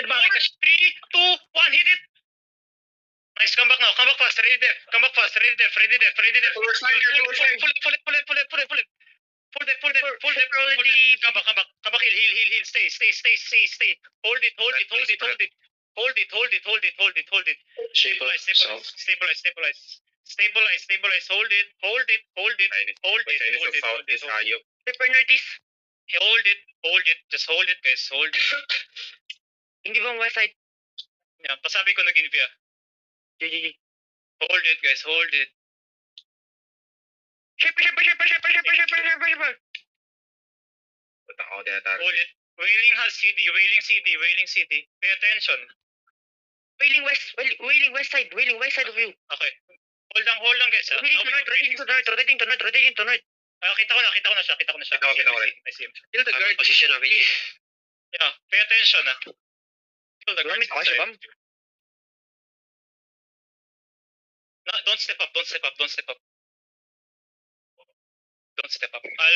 4, 3, 2, 1, hit it! Nice, come back now. Come back fast. Ready there. Come back fast. Ready there. Ready there. Ready there. Pull it. Full depth. Come back. Heal. Stay. Hold it. Stabilize. Hold it. Paper notice. Hold it. Just hold it, guys. Hold it. Hindi bang west side? Yeah, pasabi ko nag-invia. GG. Hold it, guys. Hold it. Shipper. Hold it. Wailing has CD. Pay attention. Wailing west side of you. Okay. Hold on guys. Rotating to north. Kita ko na siya. I see him. Kill the guard. Position of it. Yeah, pay attention. Kill the guard. No, don't step up. I'll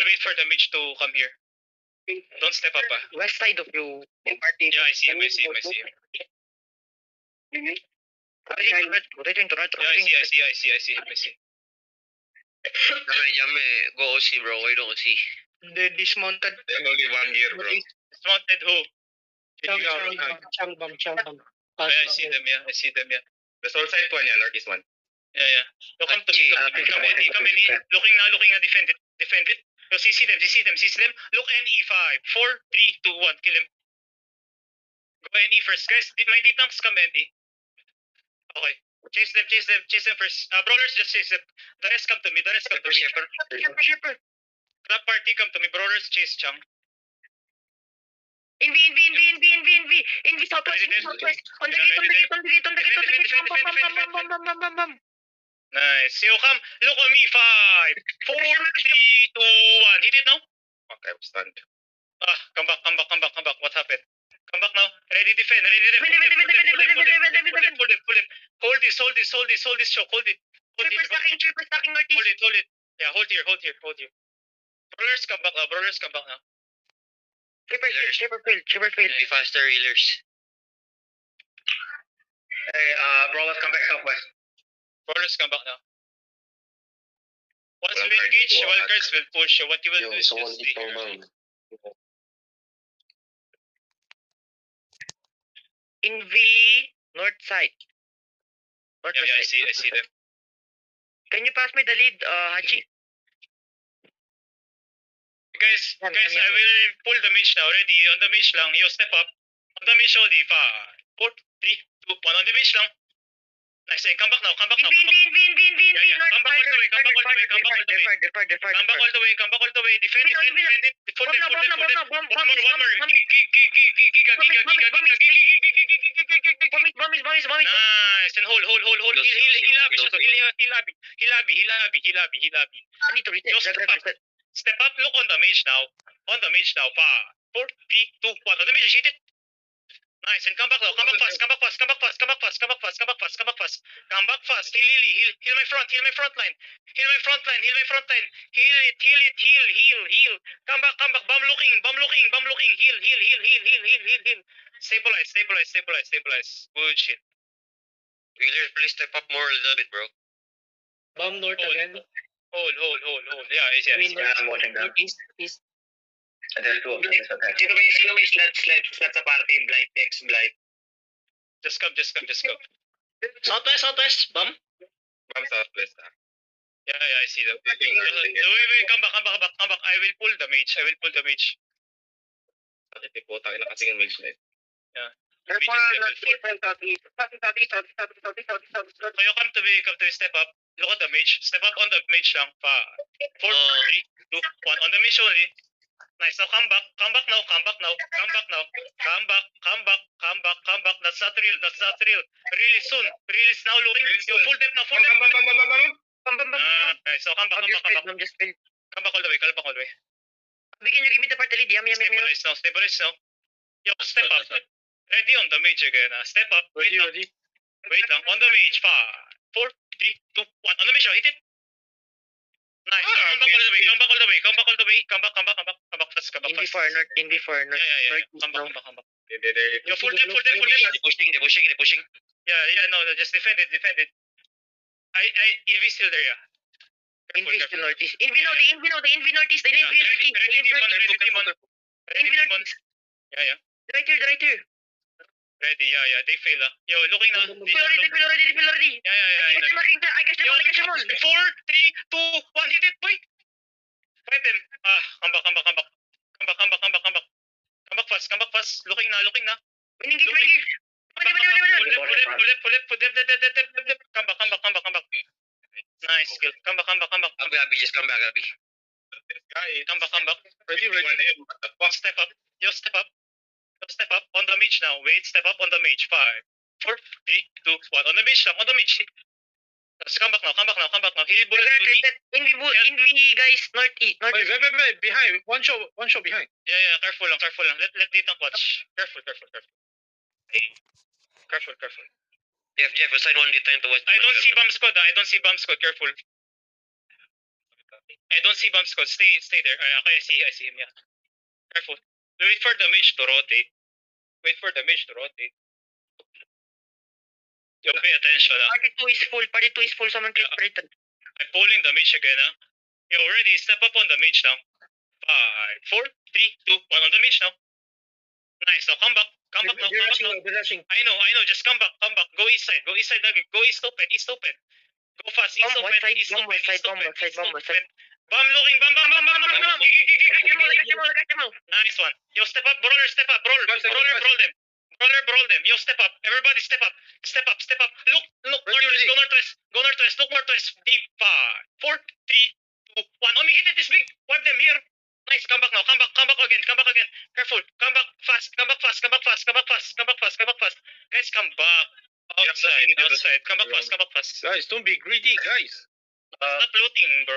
wait for the mage to come here. Don't step up. West side of you. Yeah, I see him. Rotating to north. Yeah, I see him. Yame, go OC, bro. Why don't OC? The dismounted. Only 1 year, bro. Dismounted who? Changbam. I see them, yeah. The soul side one, yeah. Northeast one. Yeah. Look, come to me. Come in. Looking now, defend it. No, CC them. Look, NE 5, 4, 3, 2, 1. Kill him. Go NE first, guys. My D-tanks come NE. Okay. Chase them first. Brawlers, just chase them. The rest come to me. Shepard. Club party come to me. Brawlers, chase Chang. Invi, southwest. On the gate. Nice. So come, look on me. 5, 4, 3, 2, 1. Hit it now. Okay, I'm stunned. Come back. What happened? Come back now. Ready defend. Pull it. Hold this choke. Hold it. Triple stacking northeast. Hold it. Yeah, hold here. Brawlers come back now. Triple fail. Be faster, healers. Hey, brawlers come back southwest. Brawlers come back now. Once we engage, wildcards will push. What you will do is just stay here. Invi, north side. Yeah, I see them. Can you pass me the lead, Hachi? Guys, I will pull the mage now. Ready? On the mage lang. You step up. On the mage only. 5, 4, 3, 2, 1. On the mage lang. Nice. Come back now. Come back all the way. Come back all the way. Defend it. Full depth. One more. Giga. Nice. And hold. Heal Abby. I need to reset. Step up. Look on the mage now. 5, 4, 3, 2, 1. On the mage. Hit it. Nice, and come back now. Come back fast. Come back fast. Heal my front line. Heal it. Come back. Bomb looking. Heal. Stabilize. Good shit. Wheeler, please step up more a little bit, bro. Bomb north again. Hold. Yeah, I see. I'm watching that. East. There's 2 of them. Sino may slot sa party? Blight. Just come. Southwest. Bomb southwest. Yeah, I see them. Wait, come back. I will pull the mage. Yeah. So you come to me, step up. Look at the mage. Step up on the mage lang. 5, 4, 3, 2, 1. On the mage only. Nice. Now come back now. Come back. That's not real. Release soon. Release now. Looking. Full depth now. Nice. So come back. Come back all the way. Can you give me the part lead? Stabilize now. Yo, step up. Ready on the mage again. Step up. Wait lang. On the mage. 5, 4, 3, 2, 1. On the mage. Hit it. Nice. Come back all the way. Come back fast. In before north. Yeah. Come back. Yo, full them. They're pushing. Yeah, no, just defend it. EV still there, yeah. Envy still northeast. Envy northeast. They need Ready Demon. Yeah. Right here. Ready, yeah. They fail, Yo, looking na. They feel already. Yeah. I catch them all. 4, 3, 2, 1, hit it, boy. Fight them. Come back. Come back fast. Looking na. Winning gauge. Pull it. Come back. Nice skill. Come back. Abby, just come back, Abby. Come back. Ready. Step up. Yo, step up. On the mage now. Wait, step up on the mage. 5, 4, 3, 2, 1. On the mage now. Just come back now. Heal bullet. Envy guys, northeast. Wait, behind. One show behind. Yeah. Careful lang. Let Ditang watch. Careful. Hey. Careful. Jeff, assign one dito to watch. I don't see bomb squad. Careful. I don't see bomb squad. Stay there. Okay, I see him. Yeah. Careful. Wait for the mage to rotate. Yo, pay attention. Party 2 is full. Someone click party 2. I'm pulling the mage again. Yo, ready. Step up on the mage now. 5, 4, 3, 2, 1. On the mage now. Nice. Now come back. They're rushing. I know. Just come back. Go east side again. Go east open. Go fast. East open. Bam looking. Bam. Nice one. Yo, step up. Brawler, step up. Brawl them. Yo, step up. Everybody step up. Look northwest. Go northwest. Look northwest. Deep. 5, 4, 3, 2, 1. Oh, me hit it this big. Wipe them here. Nice. Come back now. Come back again. Careful. Come back fast. Guys, come back. Outside. Come back fast. Guys, don't be greedy, guys. Stop looting, bro.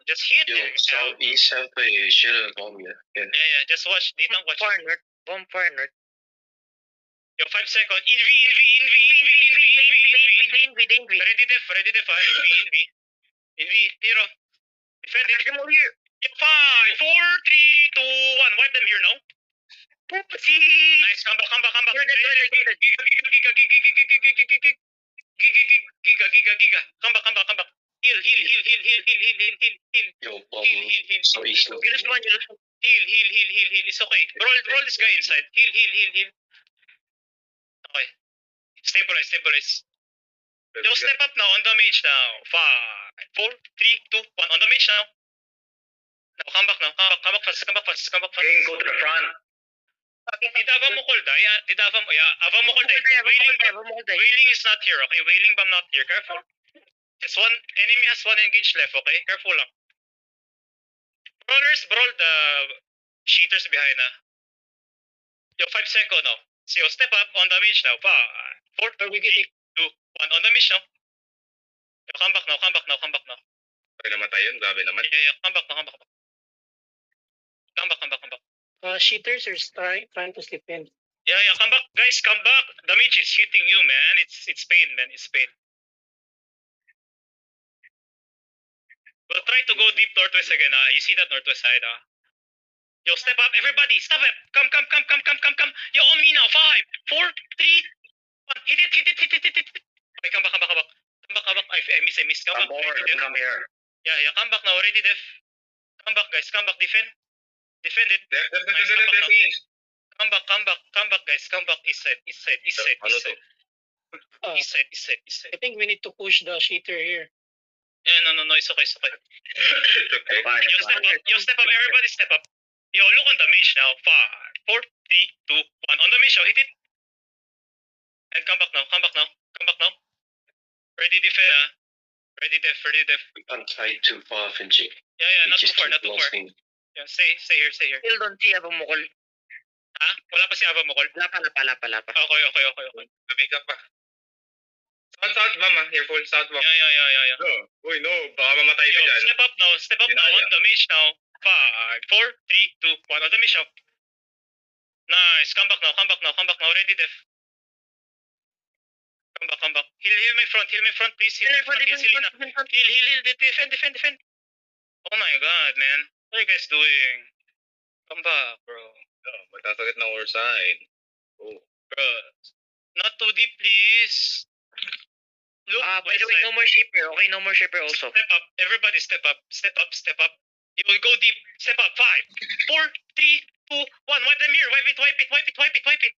Just hit Yo, it. southeast have a shield bomb here. Yeah. Yeah. Just watch. Ditang watch. Bomb far north. Yo, 5 seconds. Envy. Ready def. Envy. Hero. Defend it. Come over here. 5, 4, 3, 2, 1. Wipe them here now. Nice. Come back. Giga. Come back. Heal. Yo, bomb. So east look. You lose one. Heal. It's okay. Roll this guy inside. Heal. Okay. Stabilize. Yo, step up now on the mage now. 5, 4, 3, 2, 1. On the mage now. Now, come back fast. King, go to the front. Didava mo cold, Ava mo cold. Wailing is not here, okay? Wailing bomb not here. Careful. Enemy has 1 engage left, okay? Careful lang. Brawlers, brawl the cheaters behind, Yo, 5 seconds now. So, step up on the mage now. 5, 4, 3, 2, 1. On the mage now. Yo, come back now. Ay, namatay yun. Grabe naman. Yeah. Come back. Cheaters are trying to slip in. Yeah. Come back, guys. Come back. The mage is hitting you, man. It's pain, man. It's pain. We'll try to go deep northwest again. You see that northwest side, Yo, step up, everybody. Stop it. Come. Yo, on me now. 5, 4, 3, 1. Hit it. Okay, come back. I miss. Come I'm back. bored. Come here. Yeah. Come back now. Ready, def. Come back, guys. Defend it. Come back, guys. Come back. East side. East side. I think we need to push the cheater here. Yeah, no. It's okay. Yo, step up. Everybody step up. Yo, look on the mage now. 5, 4, 3, 2, 1. On the mage now. Hit it. And come back now. Ready, defend, Ready, def. I'm tied too far, Finchie. Yeah, not too far. Yeah, stay here. Still don't see Ava Mukol. Wala pa si Ava Mukol. Wala pa. Okay. Gabi ka pa. South, mama. Careful, south, mama. Yeah. Uy, no. Baka mamatay ka Yo, dyan. step up now. On the mage now. 5, 4, 3, 2, 1. On the mage now. Nice. Come back now. Ready, def. Come back. Heal my front, please. Heal Selena. Heal. Defend. Oh my god, man. What are you guys doing? Come back, bro. Magkasakit ng our side. Bro, not too deep, please. Look, By the way, west no side. more shipper. Okay, no more shipper also. Step up. Everybody step up. Step up. Step up. You will go deep. Step up. 5, 4, 3, 2, 1. Wipe them here. Wipe it. Wipe it. Wipe it. Wipe it. Wipe it.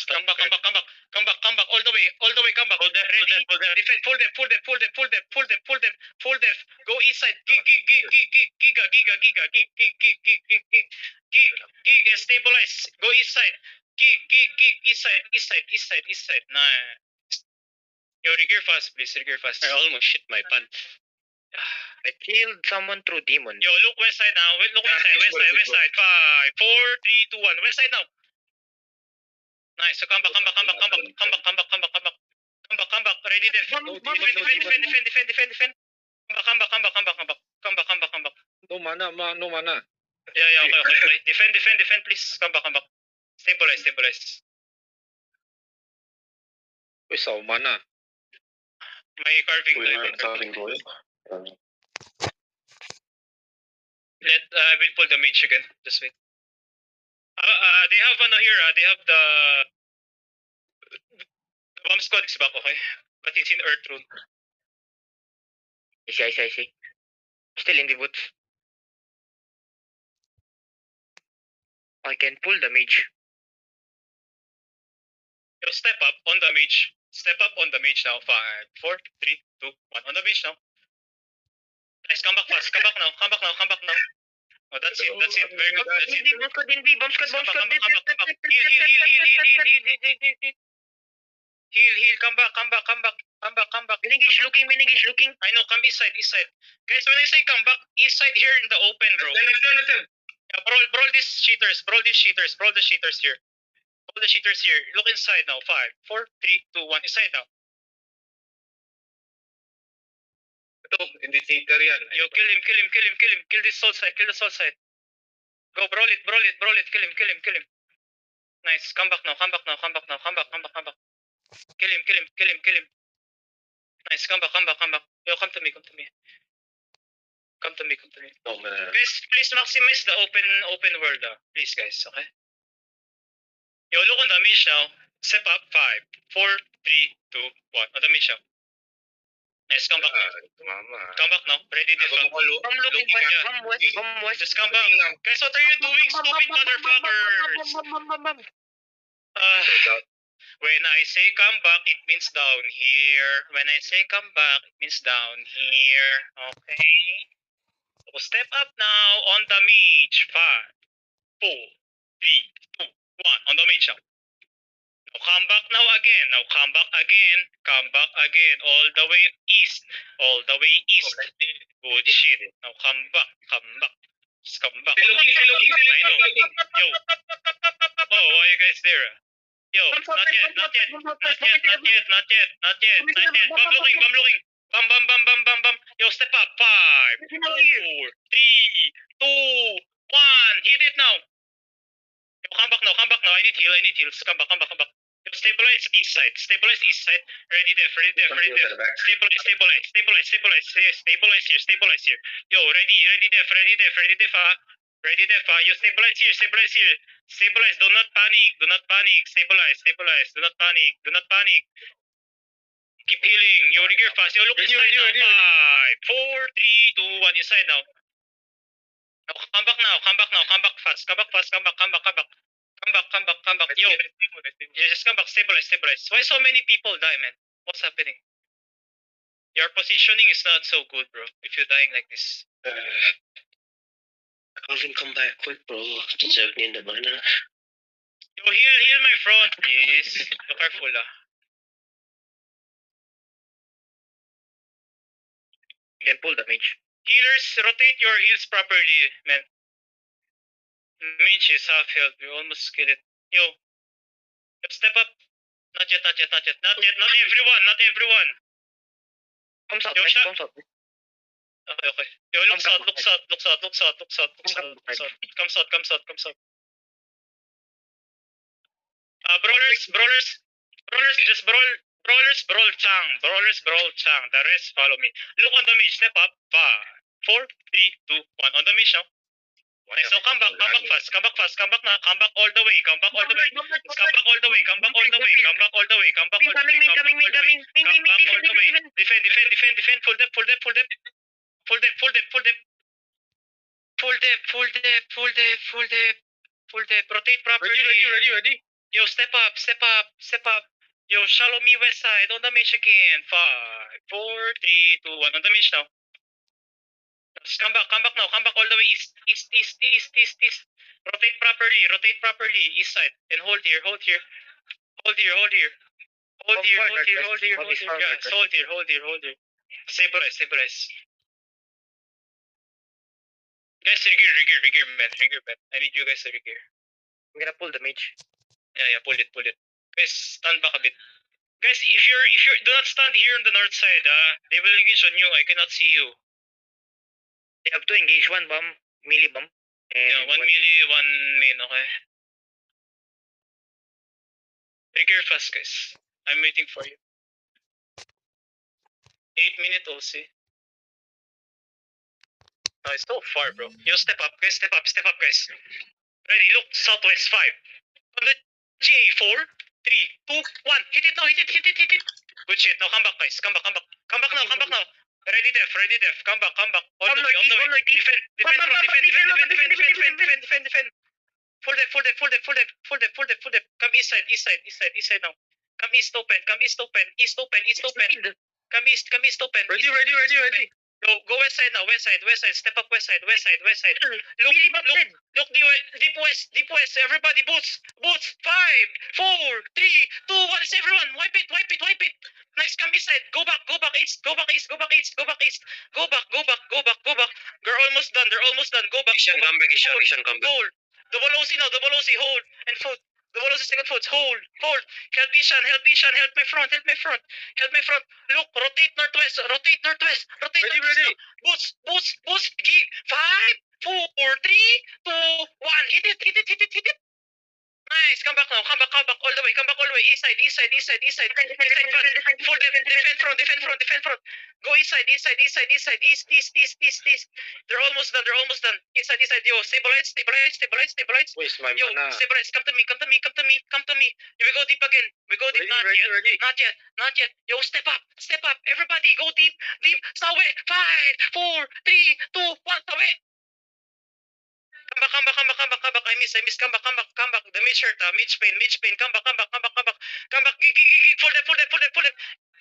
Come back. Come back. Come back. Come back. Come back. All the way. All the way. Come back. Hold them. Hold them. Hold them. Defend. Full depth. Full depth. Full depth. Full depth. Full depth. Full depth. Full depth. Go east side. Gig. Gig. Gig. Gig. Gig. Giga. Giga. Giga. Gig. Gig. Gig. Gig. Gig. Gig. Gig. Gig. And stabilize. Go east side. Gig. Gig. Gig. East side. East side. East side. East side. Nah. Yo, regear fast, please. Regear fast. I almost shit my pants. I killed someone through demon. Yo, look west side now. Look west side. West side. West side. 5, 4, 3, 2, 1. West side now. Nice. So come back. Come back. Come back. Come back. Come back. Come back. Come back. Come back. Come back. Come back. Ready, def. Defend. Come back. Come back. Come back. Come back. Come back. Come back. Come back. No mana, no mana. Yeah. Okay. Defend, please. Come back. Come back. Stabilize. Uy, sa mana. May carving time. I will pull the mage again. Just wait. They have here. They have the bomb squad is back, okay? But it's in Earth Rune. I see. Still in the woods. I can pull the mage. Yo, step up on the mage. Step up on the mage now. 5, 4, 3, 2, 1. On the mage now. Nice, come back fast. Come back now. Oh, that's it. Very good. That's it. Bomb squad in B. Bomb squad. Come back. Heal. Come back. Menengage looking. I know, come east side. Guys, when I say come back, east side here in the open, bro. Let's Yeah, brawl these cheaters here. Look inside now. 5, 4, 3, 2, 1. Inside now. Ito, indicator yan. Yo, kill him. Kill this soul side. Go, brawl it. Kill him. Nice. Come back now. Kill him. Nice. Come back. Yo, come to me. Oh, man. Guys, please maximize the open world. Please, guys. Okay. Yo, look on the mage now. Step up. 5, 4, 3, 2, 1. On the mage now. Nice. Come back now. Ready to I'm looking bomb west. Just come back. Guys, what are you doing, stupid motherfuckers? When I say come back, it means down here. Okay? So step up now on the mage. 5, 4, 3, 2, 1. On the mage now. Now come back now again. Come back again. All the way east. Good shit. Now come back. Just come back. Looking. I know. Yo. Oh, why are you guys there? Yo, not yet. Bomb looking. Bam. Yo, step up. 5, 4, 3, 2, 1. Hit it now. Yo, come back now. I need heals. Come back. Yo, stabilize east side. Ready there. Stabilize here. Yo, ready there. You stabilize here. Stabilize. Do not panic. Stabilize. Do not panic. Keep healing. You regear fast. Yo, look inside now. 5, 4, 3, 2, 1. Inside now. Now, come back fast. Come back. Yo, just come back. Stabilize. Why so many people die, man? What's happening? Your positioning is not so good, bro. If you're dying like this. Calvin, come back quick, bro. Deserve niyo na mana. Yo, heal my front, please. Be careful, You can pull the mage. Healers, rotate your heals properly, man. Mage is half health. We almost kill it. Yo, step up. Not yet. Not everyone. Come south. Yo, Come south. Okay. Yo, look south. Come south. Brawlers, just brawl. Brawlers, brawl Chang. The rest follow me. Look on the mage. Step up. 5, 4, 3, 2, 1. On the mage now. Nice. So come back fast. Come back now. Come back all the way. Come back all the way. Come back all the way. Come back all the way. Come back all the way. Come back all the way. Coming. Defend. Full depth. Rotate properly. Ready. Yo, step up. Yo, shallow me west side on the mesh again. 5, 4, 3, 2, 1 on the mesh now. Just come back now. Come back all the way east. Rotate properly. East side. And hold here. Yeah, hold here. Stabilize. Guys, regear, man. I need you guys to regear. I'm gonna pull the mage. Yeah, pull it. Guys, stand back a bit. Guys, if you're do not stand here on the north side, they will engage on you. I cannot see you. They have to engage one bomb, melee bomb. And Yeah, one melee, one main, okay. Regear fast, guys. I'm waiting for you. 8-minute OC. Oh, it's so far, bro. Yo, step up, guys. Ready, look, southwest 5. On the GA 4, 3, 2, 1. Hit it now. Good shit. Now come back, guys. Come back now. Ready, def. Come back. All the way. Defend. Full depth. Come east side now. Come east open. Come east open. Come east open. Ready. Go west side now. West side. Step up west side. Look deep west. Everybody boots. 5, 4, 3, 2, 1. It's everyone. Wipe it. Nice. Come east side. Go back east. Go back. Go back. They're almost done. Go back. Ishan come back. Hold. Double OC now. Hold and fold. Double OC second foot. Hold. Help Ishan. Help my front. Look. Rotate northwest. Ready. Boost. Gig. 5, 4, 3, 2, 1. Hit it. Nice. Come back now. Come back all the way. East side. Full defend front. Go east side. East. They're almost done. East side. Yo, stabilize. Waste my Yo, mana. stabilize. Come to me. We go deep again. Ready. Not yet. Yo, step up. Everybody, go deep. Sawe. 5, 4, 3, 2, 1. Sawe. Come back. I miss. Come back. The mid shirt. Mid pain. Come back. Gig. Full depth.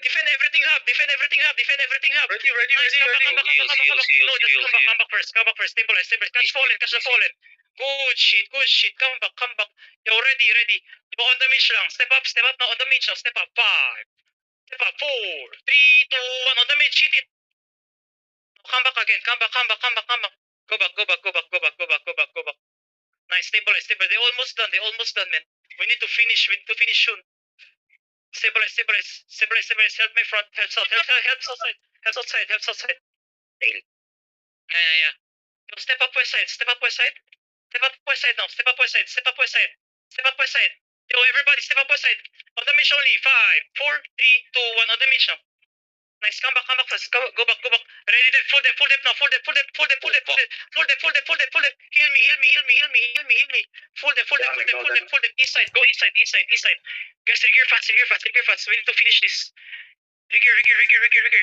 Defend everything hub. Ready. No, just come back first. Stabilize. Catch the fallen. Good shit. Come back. Yo, ready. Yo, on the mid lang. Step up now on the mid now. Step up. 5. Step up. 4, 3, 2, 1. On the mid. Hit it. Come back again. Come back. Go back. Nice. Stabilize. They're almost done, man. We need to finish soon. Stabilize. Help my front. Help outside. Tail. Yeah. Yo, step up west side. Step up west side now. Step up west side. Yo, everybody, step up west side. On the mitch only. 5, 4, 3, 2, 1. On the mitch now. Nice. Come back fast. Go back. Ready there. Full depth now. Full depth. Heal me. Full depth. East side. Go east side. Guys, regear fast. We need to finish this. Regear.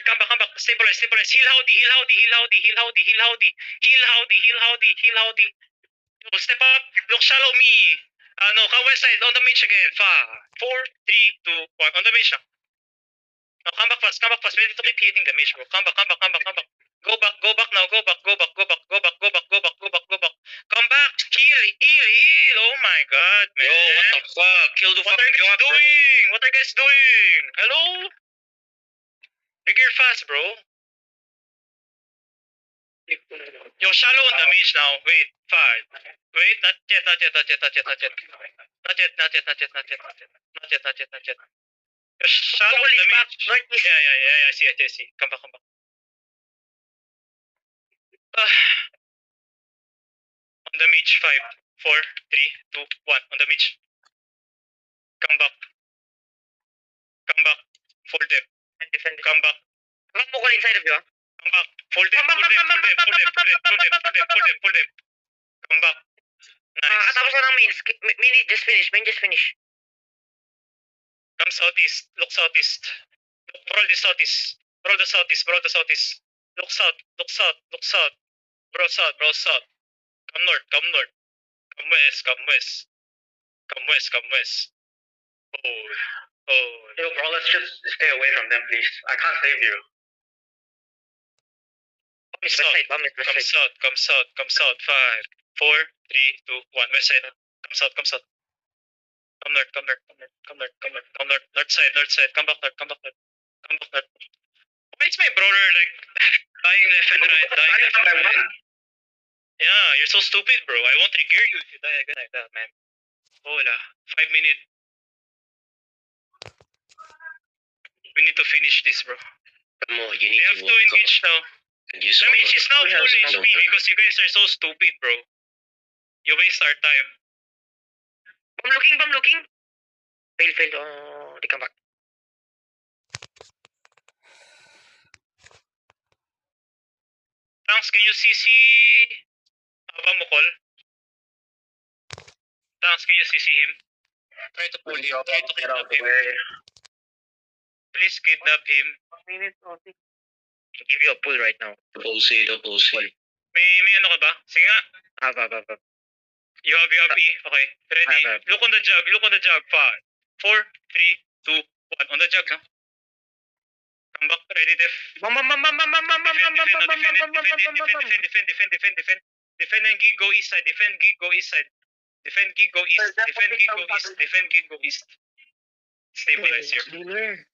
Come back. Stabilize. Heal howdy. Yo, step up. Look shallow me. No, come west side. On the mitch again. 5, 4, 3, 2, 1. On the mitch now. No, come back fast. We need to keep hitting the mitch, bro. Come back. Go back now. Go back. Come back. Heal. Oh my god, man. Yo, what the fuck? Kill the What fucking are job, bro. you guys doing? Hello? Regear fast, bro. Yo, shallow on the mitch now. Wait, 5. Wait, not yet. Not yet. Yo, shallow on the mitch. Northeast. Yeah, I see. Come back. On the mitch, 5, 4, 3, 2, 1. On the mitch. Come back. Full depth. Defend. Come back. Rock mo inside of you. Come back. Full depth. Come back. Nice. Katapos na ng main. Main just finish. Main just finish. Come southeast. Look southeast. Roll the southeast. Roll the southeast. Roll the southeast. Look south. Look south. Look south. Bro south. Bro south. Come north. Come north. Come west. Come west. Come west. Come west. Oh. Oh. Yo, bro, let's just stay away from them, please. I can't save you. Bomb is west side. Bomb is west Come side. south. Come south. Come south. 5, 4, 3, 2, 1. West side. Come south. Come south. Come north. Come north. Come north. Come north. Come north. Come north. North side. North side. Come back north. Come back north. Come back north. Why is my brother like dying left and right? Dying left and right. Yeah, you're so stupid, bro. I won't trigger you if you die again like that, man. Hola. 5 minutes. We need to finish this, bro. Come on, you We need have to engage now. use Damage is now full HP because you guys are so stupid, bro. You waste our time. Bomb looking. Bomb looking. Fail. Oh, they come back. Tanks, can you CC Abamukol? Tanks, can you CC him? Try to pull him. Try to kidnap him. Please kidnap him. I'll give you a pull right now. Don't pull. May ano ka ba? Sige nga. Have. You have E. Okay. Ready? Have. Look on the jug. 5, 4, 3, 2, 1. On the jug, no? Come back. Ready, Def. Bomb. Defend and gig go east side. Defend gig go east. Stabilize here.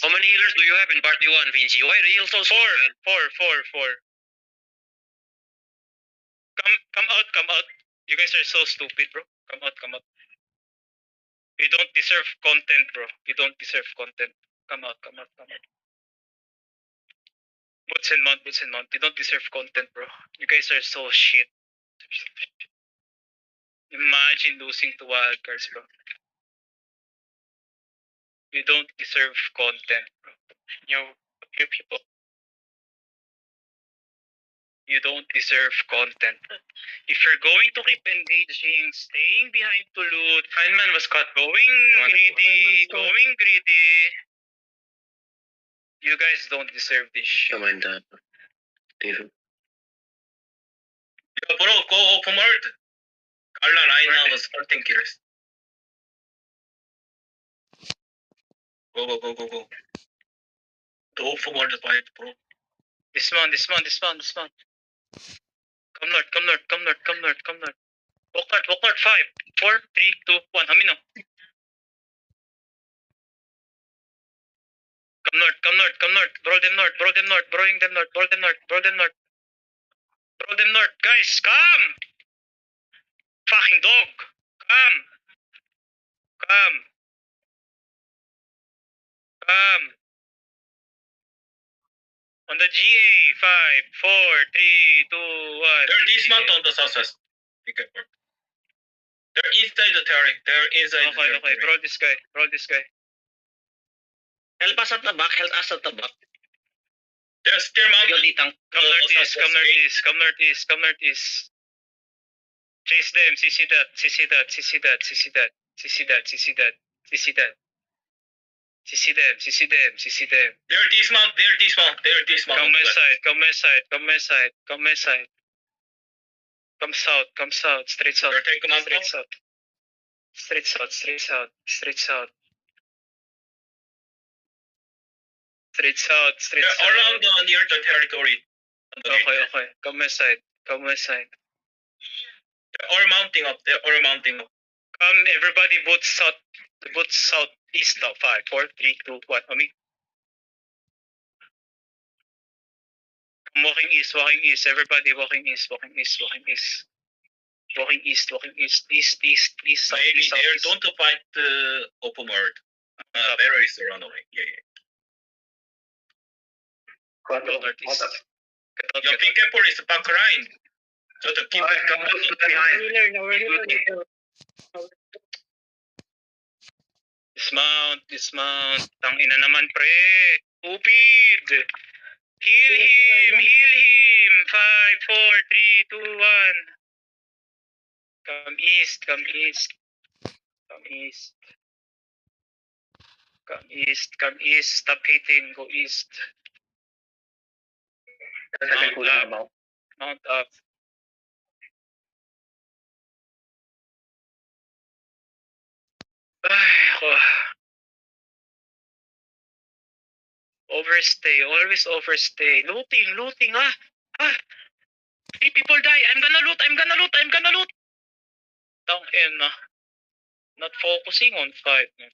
How many healers do you have in party 1, Vinci? Why the heal so slow, man? 4. Come out. You guys are so stupid, bro. Come out. You don't deserve content, bro. You don't deserve content. Come out. Boots and mount. You don't deserve content, bro. You guys are so shit. Imagine losing to wildcards, bro. You don't deserve content, bro. You people. You don't deserve content. If you're going to keep engaging, staying behind to loot, Feynman was caught going greedy. You guys don't deserve this shit. Come on, Dad. David. Yo, bro, go open world. Carla right now was 14 kills. Go. The open world is right, bro. Dismount. Come north. Walk north. 5, 4, 3, 2, 1. Hamino. Come north. Brawl them north. Guys, come! Fucking dog! Come! On the GA, 5, 4, 3, 2, 1. They're dismount on the southwest. Be careful. They're inside the terrain. Okay. Roll this guy. Help us at the back. They're steer mount. Come northeast. Chase them. CC that. CC them. They're dismount. Come west side. Come south. Straight south. Straight south. They're around near the territory. Okay. Come west side. They're all mounting up. Come, everybody, boots southeast now. 5, 4, 3, 2, 1. Omi. Come walking east. Everybody walking east. East. Maybe they're don't to fight the open world. Barry is the runaway. Yeah. Northeast. Your pick up is back line. So the keep behind. Dismount. Tangina naman, pre. Stupid. Heal him. 5, 4, 3, 2, 1. Come east, come east. Come east. Come east, come east. Stop hitting, go east. Second kulang amount. Mount up. Ay, ako. Overstay, always overstay. Looting, ah! Ah! 3 people die. I'm gonna loot. Tang ina. Not focusing on fight, man.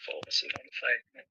Focusing on fight, man.